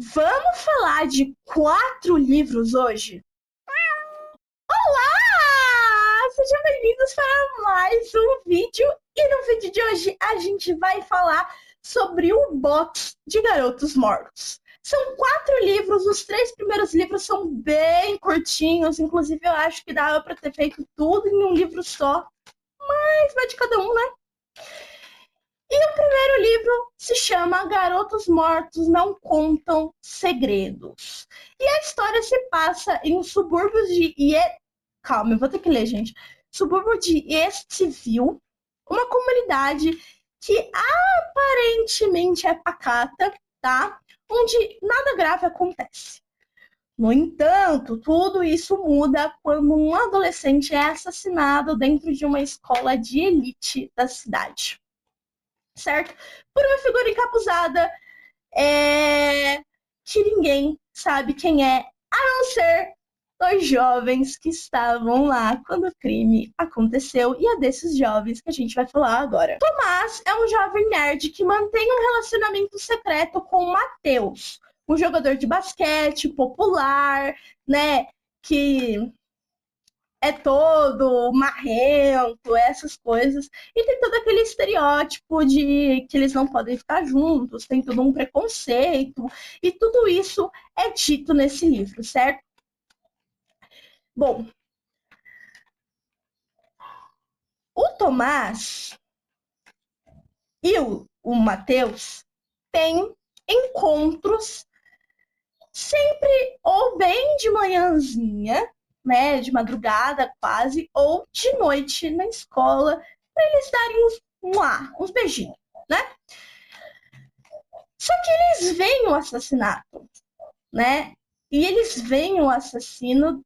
Vamos falar de 4 livros hoje? Olá! Sejam bem-vindos para mais um vídeo. E no vídeo de hoje a gente vai falar sobre o box de Garotos Mortos. São 4 livros, os 3 primeiros livros são bem curtinhos, inclusive eu acho que dava para ter feito tudo em um livro só, mas vai de cada um, né? E o primeiro livro se chama Garotos Mortos Não Contam Segredos. E a história se passa em subúrbios de Calma, eu vou ter que ler, gente. Subúrbio de Eastville, uma comunidade que aparentemente é pacata, tá? Onde nada grave acontece. No entanto, tudo isso muda quando um adolescente é assassinado dentro de uma escola de elite da cidade, certo? Por uma figura encapuzada que ninguém sabe quem é, a não ser os jovens que estavam lá quando o crime aconteceu, e é desses jovens que a gente vai falar agora. Tomás é um jovem nerd que mantém um relacionamento secreto com o Matheus, um jogador de basquete popular, né, que é todo marrento, essas coisas. E tem todo aquele estereótipo de que eles não podem ficar juntos, tem todo um preconceito, e tudo isso é dito nesse livro, certo? Bom, o Tomás e o Matheus têm encontros sempre ou bem de manhãzinha, né, de madrugada quase, ou de noite na escola, para eles darem uns beijinhos, né? Só que eles veem o assassinato, né? E eles veem o assassino,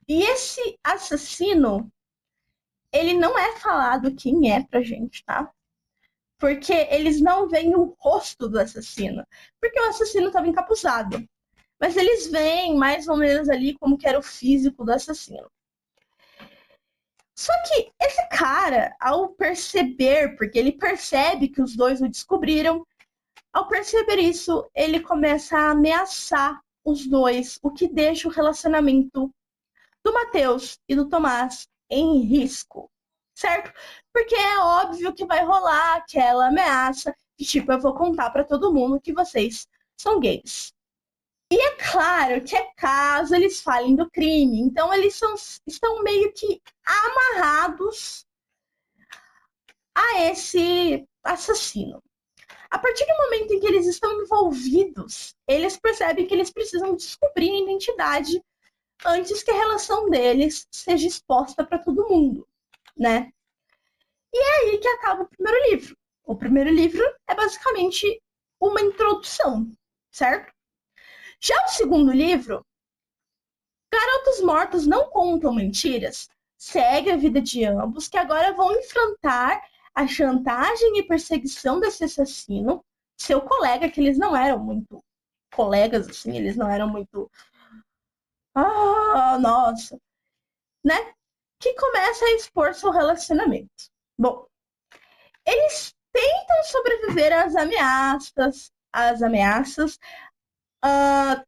e esse assassino, ele não é falado quem é pra gente, tá? Porque eles não veem o rosto do assassino, porque o assassino estava encapuzado. Mas eles veem mais ou menos ali como que era o físico do assassino. Só que esse cara, ao perceber, porque ele percebe que os dois o descobriram, ao perceber isso, ele começa a ameaçar os dois, o que deixa o relacionamento do Matheus e do Tomás em risco, certo? Porque é óbvio que vai rolar aquela ameaça de tipo, eu vou contar pra todo mundo que vocês são gays. E é claro que é caso eles falem do crime, então eles estão meio que amarrados a esse assassino. A partir do momento em que eles estão envolvidos, eles percebem que eles precisam descobrir a identidade antes que a relação deles seja exposta para todo mundo, né? E é aí que acaba o primeiro livro. O primeiro livro é basicamente uma introdução, certo? Já o segundo livro, Garotos Mortos Não Contam Mentiras, segue a vida de ambos, que agora vão enfrentar a chantagem e perseguição desse assassino, seu colega, que eles não eram muito colegas, assim, eles não eram muito. Ah, nossa, né? Que começa a expor seu relacionamento. Bom, eles tentam sobreviver às ameaças,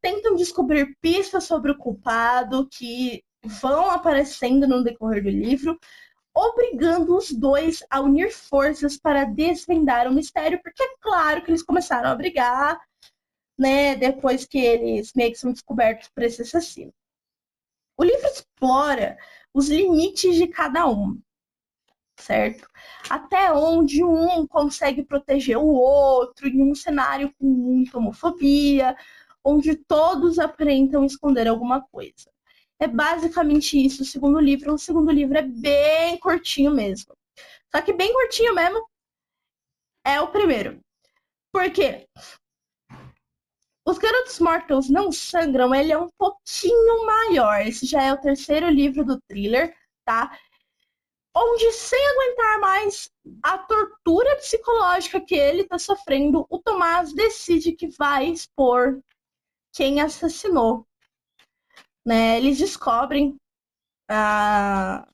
tentam descobrir pistas sobre o culpado que vão aparecendo no decorrer do livro, obrigando os dois a unir forças para desvendar o mistério, porque é claro que eles começaram a brigar, né, depois que eles meio que são descobertos por esse assassino. O livro explora os limites de cada um, certo? Até onde um consegue proteger o outro em um cenário com muita homofobia, onde todos aparentam esconder alguma coisa. É basicamente isso o segundo livro. O segundo livro é bem curtinho mesmo. Só que bem curtinho mesmo é o primeiro. Por quê? Os Garotos Mortos Não Sangram, ele é um pouquinho maior. Esse já é o terceiro livro do thriller, tá? Onde, sem aguentar mais a tortura psicológica que ele tá sofrendo, o Tomás decide que vai expor quem assassinou, né? Eles descobrem a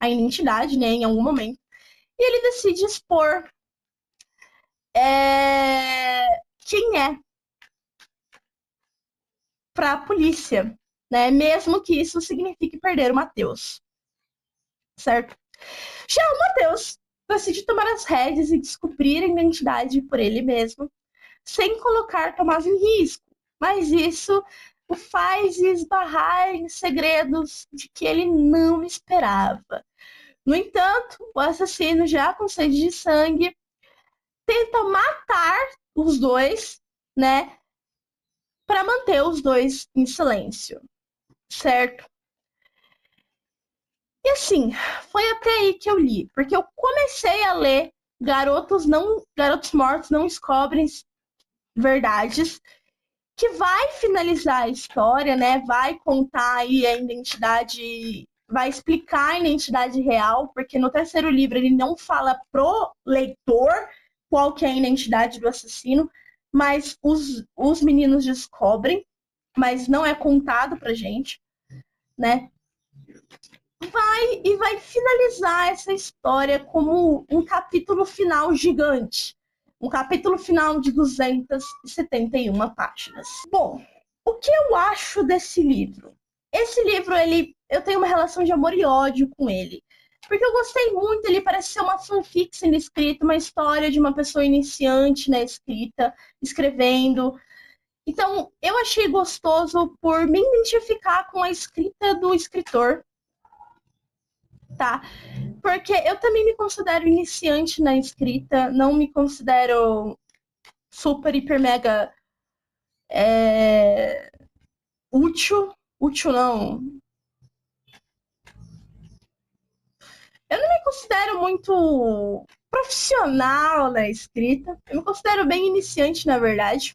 identidade, né, em algum momento, e ele decide expor quem é para a polícia, né? Mesmo que isso signifique perder o Matheus, certo? Já o Matheus decide tomar as rédeas e descobrir a identidade por ele mesmo, sem colocar Tomás em risco. Mas isso o faz esbarrar em segredos de que ele não esperava. No entanto, o assassino, já com sede de sangue, tenta matar os dois, né, para manter os dois em silêncio, certo? E assim, foi até aí que eu li, porque eu comecei a ler Garotos Mortos Não Descobrem Verdades, que vai finalizar a história, né? Vai contar aí a identidade, vai explicar a identidade real, porque no terceiro livro ele não fala pro leitor qual que é a identidade do assassino, mas os meninos descobrem, mas não é contado pra gente, né? Vai finalizar essa história como um capítulo final gigante. Um capítulo final de 271 páginas. Bom, o que eu acho desse livro? Esse livro, eu tenho uma relação de amor e ódio com ele. Porque eu gostei muito, ele parece ser uma fanfic sendo escrita, uma história de uma pessoa iniciante na escrita, escrevendo. Então, eu achei gostoso por me identificar com a escrita do escritor, tá? Porque eu também me considero iniciante na escrita, não me considero super, hiper, mega útil. Útil não. Eu não me considero muito profissional na escrita. Eu me considero bem iniciante, na verdade.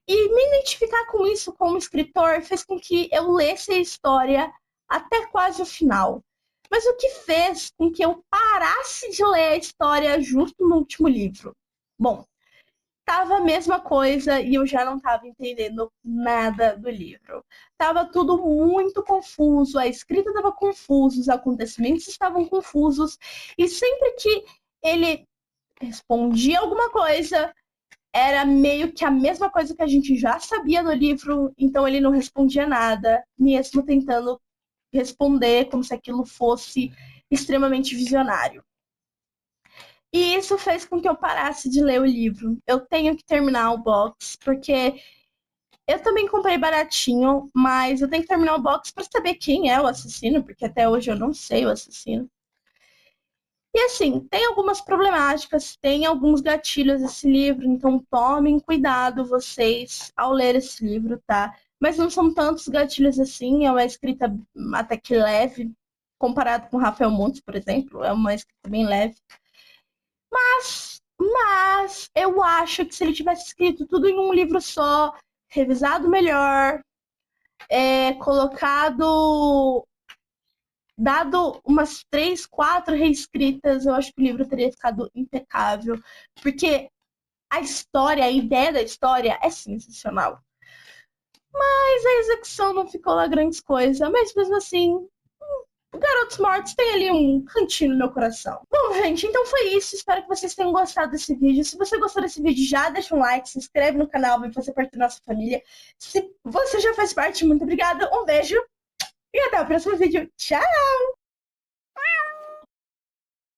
E me identificar com isso como escritor fez com que eu lesse a história até quase o final. Mas o que fez com que eu parasse de ler a história justo no último livro? Bom, tava a mesma coisa e eu já não estava entendendo nada do livro. Tava tudo muito confuso, a escrita estava confusa, os acontecimentos estavam confusos, e sempre que ele respondia alguma coisa, era meio que a mesma coisa que a gente já sabia no livro, então ele não respondia nada, mesmo tentando responder como se aquilo fosse extremamente visionário. E isso fez com que eu parasse de ler o livro. Eu tenho que terminar o box, porque eu também comprei baratinho, mas eu tenho que terminar o box para saber quem é o assassino, porque até hoje eu não sei o assassino. E assim, tem algumas problemáticas, tem alguns gatilhos esse livro, então tomem cuidado vocês ao ler esse livro, tá? Mas não são tantos gatilhos assim, é uma escrita até que leve, comparado com Rafael Montes, por exemplo, é uma escrita bem leve. Mas eu acho que se ele tivesse escrito tudo em um livro só, revisado melhor, colocado, dado umas 3, 4 reescritas, eu acho que o livro teria ficado impecável. Porque a história, a ideia da história é sensacional. Mas a execução não ficou lá grandes coisas. Mas mesmo assim, Garotos Mortos tem ali um cantinho no meu coração. Bom, gente, então foi isso. Espero que vocês tenham gostado desse vídeo. Se você gostou desse vídeo, já deixa um like, se inscreve no canal, vem fazer parte da nossa família. Se você já faz parte, muito obrigada, um beijo e até o próximo vídeo. Tchau!